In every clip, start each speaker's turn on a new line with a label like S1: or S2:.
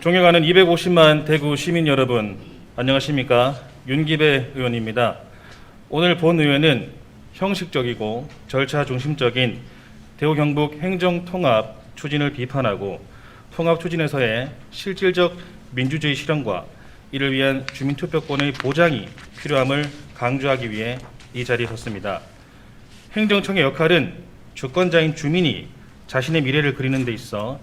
S1: 존경하는 250만 대구 시민 여러분, 안녕하십니까? 윤기배 의원입니다. 오늘 본 의회는 형식적이고 절차 중심적인 대구 경북 행정통합 추진을 비판하고 통합 추진에서의 실질적 민주주의 실현과 이를 위한 주민투표권의 보장이 필요함을 강조하기 위해 이 자리에 섰습니다. 행정청의 역할은 주권자인 주민이 자신의 미래를 그리는 데 있어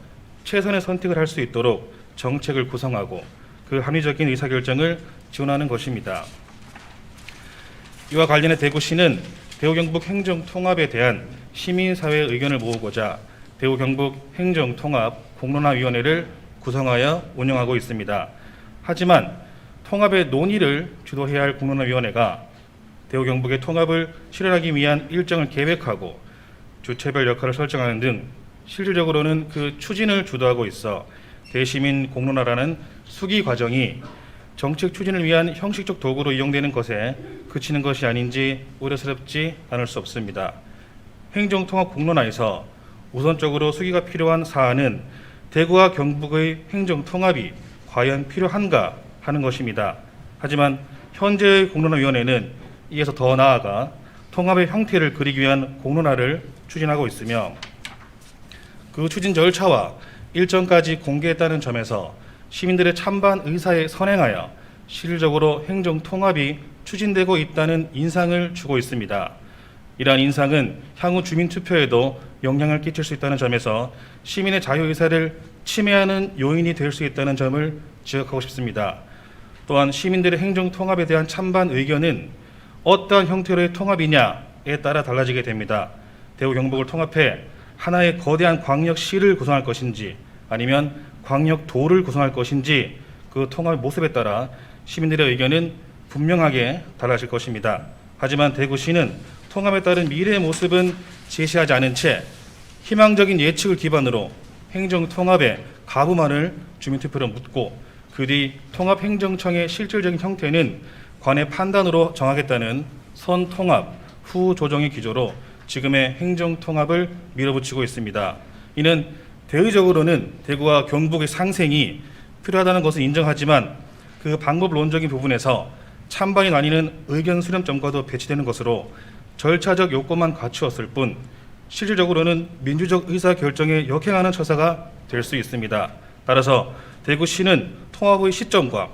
S1: 최선의 선택을 할 수 있도록 정책을 구성하고 그 합리적인 의사결정을 지원하는 것입니다. 이와 관련해 대구시는 대구 경북 행정통합에 대한 시민사회의 의견을 모으고자 대구 경북 행정통합 공론화위원회를 구성하여 운영하고 있습니다. 하지만 통합의 논의를 주도해야 할 공론화위원회가 대구 경북의 통합을 실현하기 위한 일정을 계획하고 주체별 역할을 설정하는 등 실질적으로는 그 추진을 주도하고 있어 대시민 공론화라는 수기 과정이 정책 추진을 위한 형식적 도구로 이용되는 것에 그치는 것이 아닌지 우려스럽지 않을 수 없습니다. 행정통합 공론화에서 우선적으로 수기가 필요한 사안은 대구와 경북의 행정통합이 과연 필요한가 하는 것입니다. 하지만 현재의 공론화위원회는 이에서 더 나아가 통합의 형태를 그리기 위한 공론화를 추진하고 있으며 그 추진 절차와 일정까지 공개했다는 점에서 시민들의 찬반 의사에 선행하여 실질적으로 행정통합이 추진되고 있다는 인상을 주고 있습니다. 이러한 인상은 향후 주민투표에도 영향을 끼칠 수 있다는 점에서 시민의 자유의사를 침해하는 요인이 될 수 있다는 점을 지적하고 싶습니다. 또한 시민들의 행정통합에 대한 찬반 의견은 어떠한 형태로의 통합이냐에 따라 달라지게 됩니다. 대구 경북을 통합해 하나의 거대한 광역시를 구성할 것인지 아니면 광역도를 구성할 것인지 그 통합의 모습에 따라 시민들의 의견은 분명하게 달라질 것입니다. 하지만 대구시는 통합에 따른 미래의 모습은 제시하지 않은 채 희망적인 예측을 기반으로 행정통합의 가부만을 주민투표로 묻고 그 뒤 통합행정청의 실질적인 형태는 관의 판단으로 정하겠다는 선통합 후 조정의 기조로 지금의 행정통합을 밀어붙이고 있습니다. 이는 대의적으로는 대구와 경북의 상생이 필요하다는 것을 인정하지만 그 방법론적인 부분에서 찬반이 나뉘는 의견 수렴점과도 배치되는 것으로 절차적 요건만 갖추었을 뿐 실질적으로는 민주적 의사결정에 역행하는 처사가 될 수 있습니다. 따라서 대구시는 통합의 시점과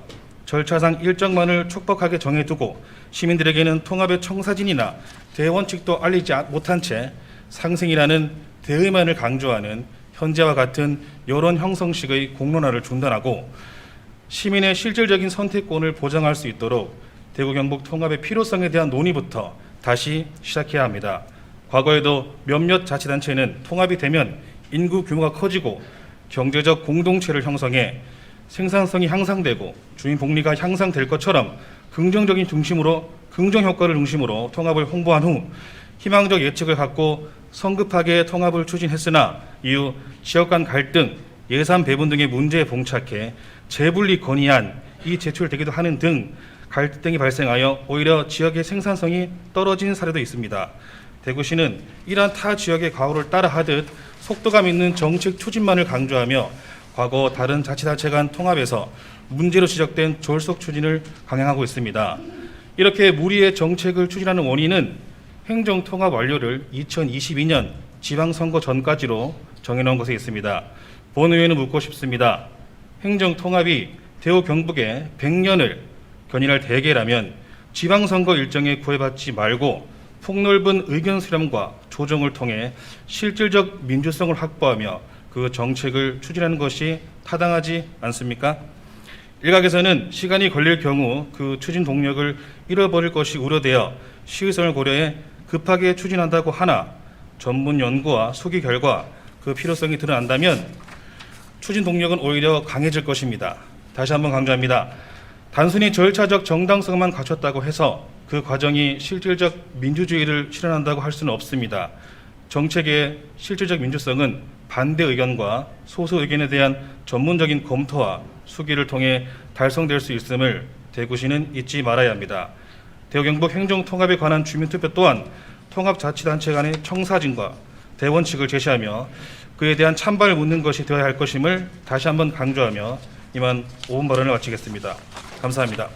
S1: 절차상 일정만을 촉박하게 정해두고 시민들에게는 통합의 청사진이나 대원칙도 알리지 못한 채 상생이라는 대의만을 강조하는 현재와 같은 여론 형성식의 공론화를 중단하고 시민의 실질적인 선택권을 보장할 수 있도록 대구 경북 통합의 필요성에 대한 논의부터 다시 시작해야 합니다. 과거에도 몇몇 자치단체는 통합이 되면 인구 규모가 커지고 경제적 공동체를 형성해 생산성이 향상되고 주민 복리가 향상될 것처럼 긍정적인 중심으로 긍정 효과를 중심으로 통합을 홍보한 후 희망적 예측을 갖고 성급하게 통합을 추진했으나 이후 지역 간 갈등, 예산 배분 등의 문제에 봉착해 재분리 건의안 이 제출되기도 하는 등 갈등이 발생하여 오히려 지역의 생산성이 떨어진 사례도 있습니다. 대구시는 이러한 타 지역의 과오를 따라하듯 속도감 있는 정책 추진만을 강조하며 과거 다른 자치단체 간 통합에서 문제로 지적된 졸속 추진을 강행하고 있습니다. 이렇게 무리의 정책을 추진하는 원인은 행정통합 완료를 2022년 지방선거 전까지로 정해놓은 것에 있습니다. 본 의원은 묻고 싶습니다. 행정통합이 대구 경북의 100년을 견인할 대계라면 지방선거 일정에 구애받지 말고 폭넓은 의견 수렴과 조정을 통해 실질적 민주성을 확보하며 그 정책을 추진하는 것이 타당하지 않습니까? 일각에서는 시간이 걸릴 경우 그 추진 동력을 잃어버릴 것이 우려되어 시의성을 고려해 급하게 추진한다고 하나 전문 연구와 수기 결과 그 필요성이 드러난다면 추진 동력은 오히려 강해질 것입니다. 다시 한번 강조합니다. 단순히 절차적 정당성만 갖췄다고 해서 그 과정이 실질적 민주주의를 실현한다고 할 수는 없습니다. 정책의 실질적 민주성은 반대 의견과 소수 의견에 대한 전문적인 검토와 수기를 통해 달성될 수 있음을 대구시는 잊지 말아야 합니다. 대구 경북 행정통합에 관한 주민투표 또한 통합자치단체 간의 청사진과 대원칙을 제시하며 그에 대한 찬반을 묻는 것이 되어야 할 것임을 다시 한번 강조하며 이만 5분 발언을 마치겠습니다. 감사합니다.